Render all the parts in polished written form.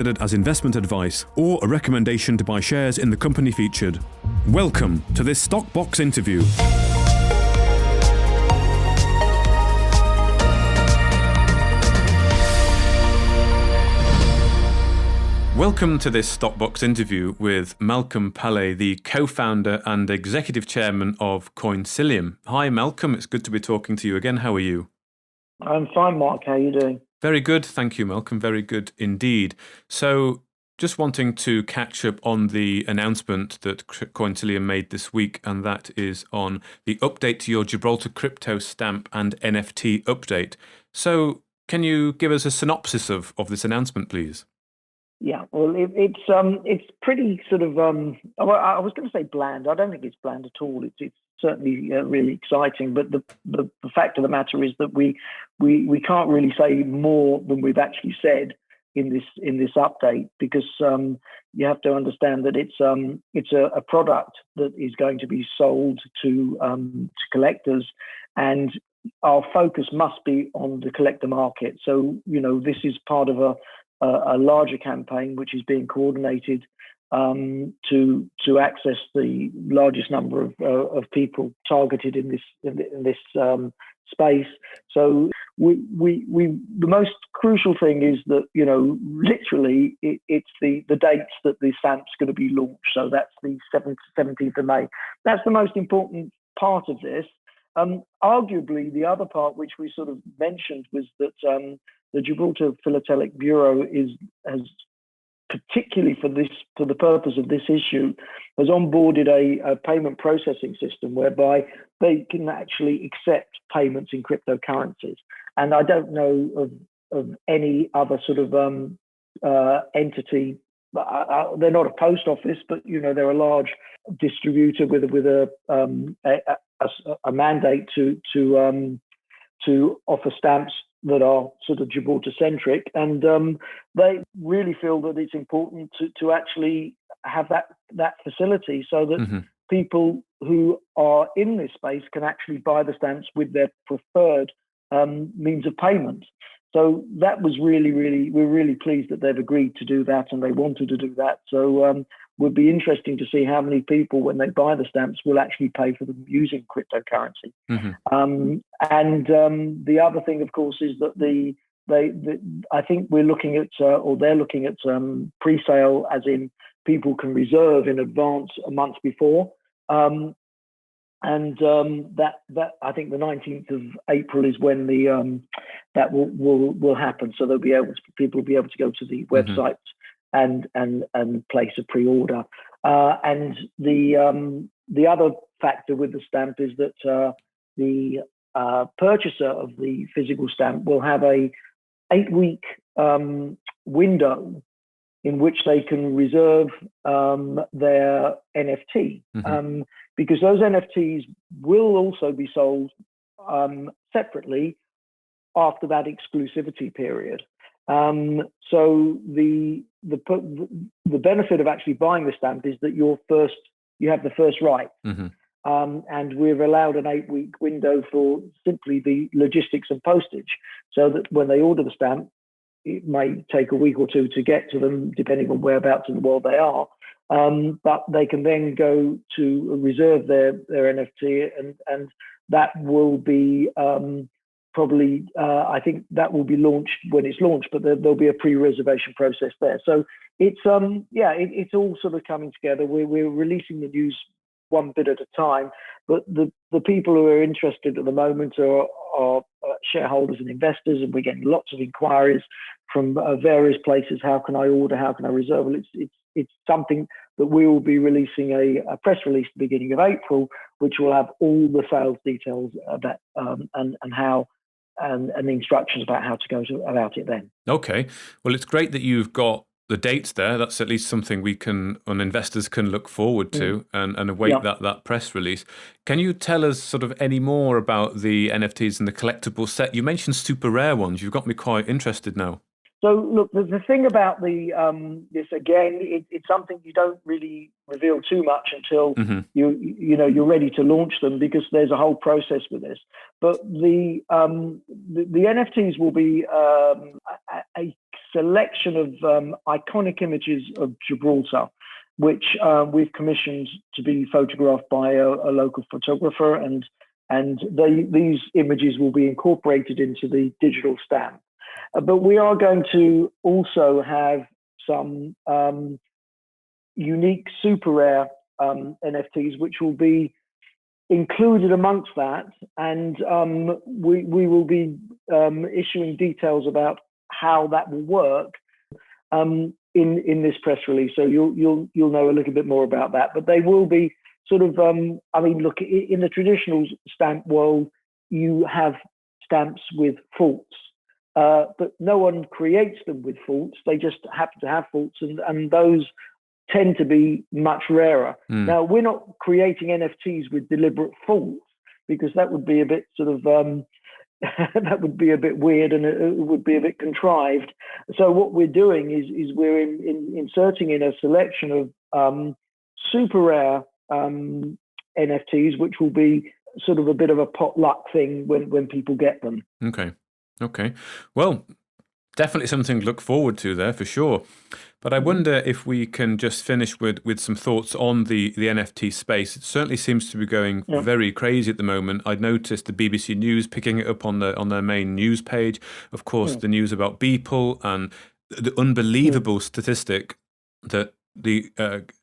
considered as investment advice or a recommendation to buy shares in the company featured. Welcome to this Stockbox interview. Welcome to this Stockbox interview with Malcolm Palle, the co-founder and executive chairman of Coinsilium. Hi Malcolm, it's good to be talking to you again. How are you? I'm fine, Mark. How are you doing? Very good, thank you Malcolm, very good indeed. So just wanting to catch up on the announcement that Coinsilium made this week, and that is on the update to your Gibraltar crypto stamp and NFT update. So can you give us a synopsis of this announcement, please? Yeah, well, it's pretty sort of. I was going to say bland. I don't think it's bland at all. It's certainly really exciting. But the fact of the matter is that we can't really say more than we've actually said in this update, because you have to understand that it's a product that is going to be sold to collectors, and our focus must be on the collector market. So this is part of a larger campaign which is being coordinated to access the largest number of people targeted in this space. So the most crucial thing is that literally it's the dates that the stamp's going to be launched. So that's the 17th of May. That's the most important part of this. Arguably, the other part which we sort of mentioned was that the Gibraltar Philatelic Bureau has particularly for the purpose of this issue, has onboarded a payment processing system whereby they can actually accept payments in cryptocurrencies. And I don't know of any other sort of entity. They're not a post office, but they're a large distributor with a mandate to offer stamps that are sort of Gibraltar centric, and they really feel that it's important to actually have that facility so that people who are in this space can actually buy the stamps with their preferred means of payment. So that was we're really pleased that they've agreed to do that, and they wanted to do that. So would be interesting to see how many people, when they buy the stamps, will actually pay for them using cryptocurrency. And the other thing, of course, is that I think we're looking at, or they're looking at pre-sale, as in people can reserve in advance a month before. And that I think the 19th of April is when that will happen. So people will be able to go to the website and place a pre-order. And the other factor with the stamp is that the purchaser of the physical stamp will have a 8-week window in which they can reserve their NFT, because those NFTs will also be sold separately after that exclusivity period. So the benefit of actually buying the stamp is that you have the first right. And we've allowed an 8-week window for simply the logistics and postage, so that when they order the stamp, it may take a week or two to get to them, depending on whereabouts in the world they are. But they can then go to reserve their NFT, and that will be probably, I think that will be launched when it's launched, but there'll be a pre-reservation process there. So it's it's all sort of coming together. We're releasing the news one bit at a time, but the people who are interested at the moment are shareholders and investors, and we're getting lots of inquiries from various places. How can I order? How can I reserve? Well, it's something that we will be releasing a press release at the beginning of April, which will have all the sales details about and how. And the instructions about how to go about it then. Okay. Well, it's great that you've got the dates there. That's at least something investors can look forward to and await that press release. Can you tell us sort of any more about the NFTs and the collectible set? You mentioned super rare ones. You've got me quite interested now. So look, the thing about this, again, it's something you don't really reveal too much until you're ready to launch them, because there's a whole process with this. But the NFTs will be a selection of iconic images of Gibraltar, which we've commissioned to be photographed by a local photographer, and these images will be incorporated into the digital stamp. But we are going to also have some unique super rare NFTs, which will be included amongst that, and we will be issuing details about how that will work in this press release. So you'll know a little bit more about that. But they will be sort of I mean, look, in the traditional stamp world, you have stamps with faults, but no one creates them with faults. They just happen to have faults, and those tend to be much rarer. Now, we're not creating NFTs with deliberate faults, because that would be a bit sort of that would be a bit weird, and it would be a bit contrived. So what we're doing is we're inserting in a selection of super rare NFTs, which will be sort of a bit of a potluck thing when people get them. Okay. Well, definitely something to look forward to there for sure. But I wonder if we can just finish with some thoughts on the NFT space. It certainly seems to be going very crazy at the moment. I'd noticed the BBC News picking it up on their main news page. Of course, the news about Beeple and the unbelievable statistic that the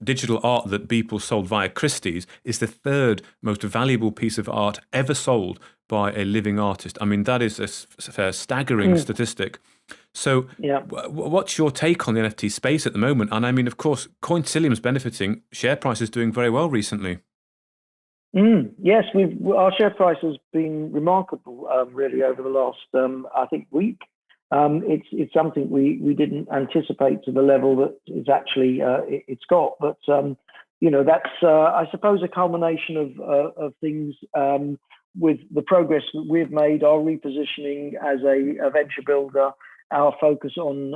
digital art that Beeple sold via Christie's is the third most valuable piece of art ever sold by a living artist. I mean, that is a staggering statistic. So what's your take on the NFT space at the moment? And I mean, of course, Coinsilium's benefiting. Share price is doing very well recently. Yes, our share price has been remarkable, really, over the last, I think, week. It's something we didn't anticipate to the level that it's actually it's got. But that's I suppose a culmination of things with the progress that we've made, our repositioning as a venture builder, our focus on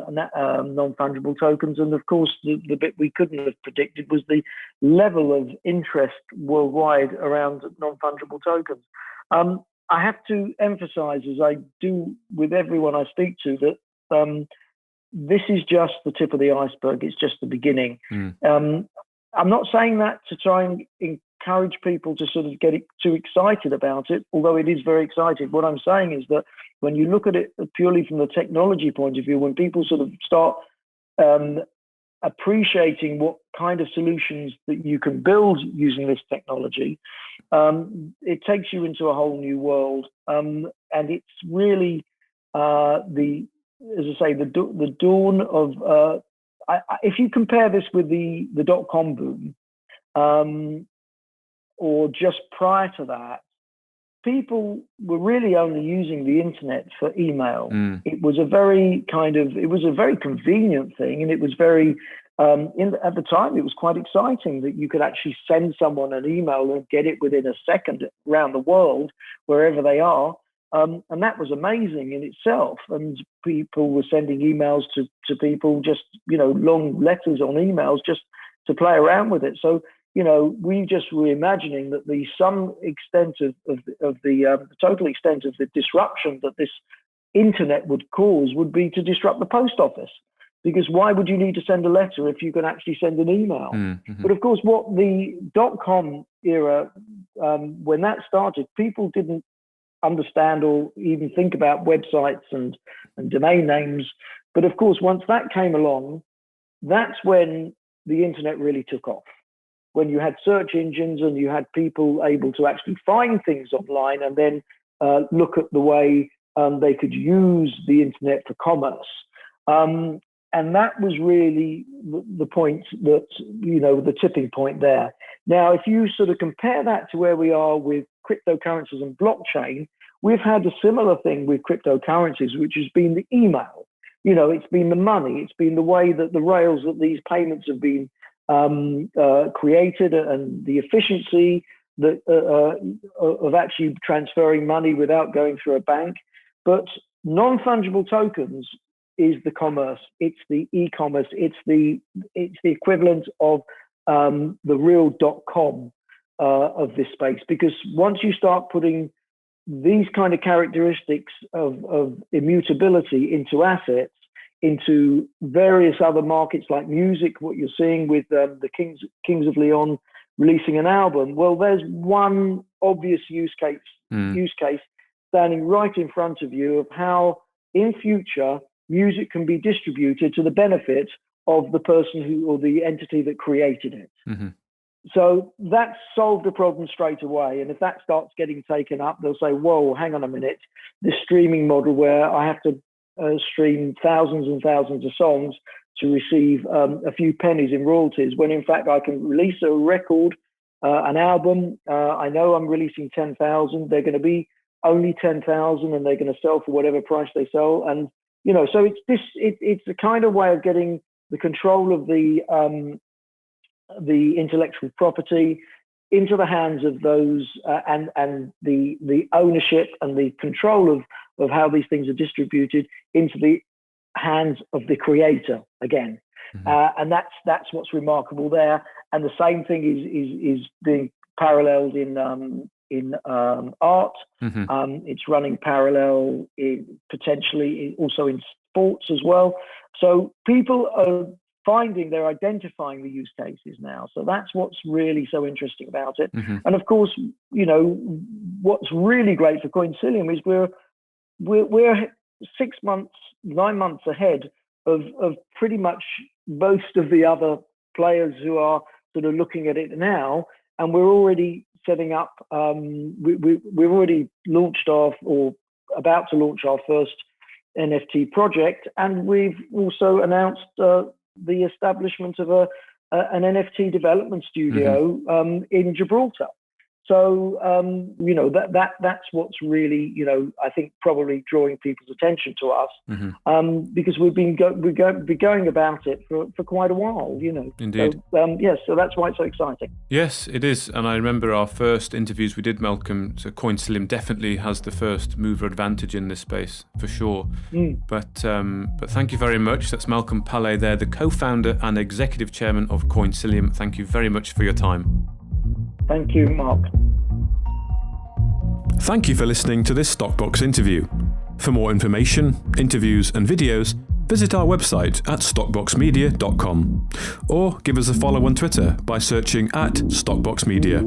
non-fungible tokens, and of course the bit we couldn't have predicted was the level of interest worldwide around non-fungible tokens. I have to emphasize, as I do with everyone I speak to, that this is just the tip of the iceberg. It's just the beginning. I'm not saying that to try and encourage people to sort of get too excited about it, although it is very exciting. What I'm saying is that when you look at it purely from the technology point of view, when people sort of start appreciating what kind of solutions that you can build using this technology, it takes you into a whole new world. And it's really as I say, the dawn of, if you compare this with the dot-com boom, or just prior to that, people were really only using the internet for email. It was a very convenient thing, and it was very, at the time, it was quite exciting that you could actually send someone an email and get it within a second around the world, wherever they are. And that was amazing in itself. And people were sending emails to people, just, long letters on emails, just to play around with it. So, we just were imagining that the total extent of the disruption that this internet would cause would be to disrupt the post office. Because why would you need to send a letter if you can actually send an email? But of course, what the dot-com era, when that started, people didn't understand or even think about websites and domain names. But of course, once that came along, that's when the internet really took off. When you had search engines and you had people able to actually find things online and then look at the way they could use the internet for commerce. And that was really the point that, the tipping point there. Now, if you sort of compare that to where we are with cryptocurrencies and blockchain, we've had a similar thing with cryptocurrencies, which has been the email. It's been the money. It's been the way that the rails that these payments have been created, and the efficiency that of actually transferring money without going through a bank. But non-fungible tokens is the commerce. It's the e-commerce. It's the equivalent of the real .com of this space. Because once you start putting these kind of characteristics of immutability into assets, into various other markets like music, what you're seeing with the Kings of Leon releasing an album. Well, there's one obvious use case standing right in front of you of how in future music can be distributed to the benefit of the person who or the entity that created it. Mm-hmm. So that's solved a problem straight away. And if that starts getting taken up, they'll say, whoa, hang on a minute, this streaming model where I have to stream thousands and thousands of songs to receive a few pennies in royalties, when in fact I can release a record, an album. I know I'm releasing 10,000. They're going to be only 10,000, and they're going to sell for whatever price they sell. And so it's a kind of way of getting the control of the intellectual property into the hands of those, and the ownership and the control of how these things are distributed into the hands of the creator again. Mm-hmm. And that's what's remarkable there. And the same thing is being paralleled in art. Mm-hmm. It's running parallel potentially also in sports as well. So people are they're identifying the use cases now. So that's what's really so interesting about it. Mm-hmm. And of course, what's really great for Coinsilium is we're 6 months, 9 months ahead of pretty much most of the other players who are sort of looking at it now. And we're already setting up, we've already launched or about to launch our first NFT project. And we've also announced the establishment of an NFT development studio mm-hmm. In Gibraltar. So that's what's really I think probably drawing people's attention to us, mm-hmm. Because we've been going about it for quite a while. Indeed. So, yes, so that's why it's so exciting. Yes, it is. And I remember our first interviews we did, Malcolm. So Coinsilium definitely has the first mover advantage in this space for sure. But thank you very much. That's Malcolm Palle there, the co-founder and executive chairman of Coinsilium. Thank you very much for your time. Thank you, Mark. Thank you for listening to this Stockbox interview. For more information, interviews and videos, visit our website at stockboxmedia.com or give us a follow on Twitter by searching @StockboxMedia.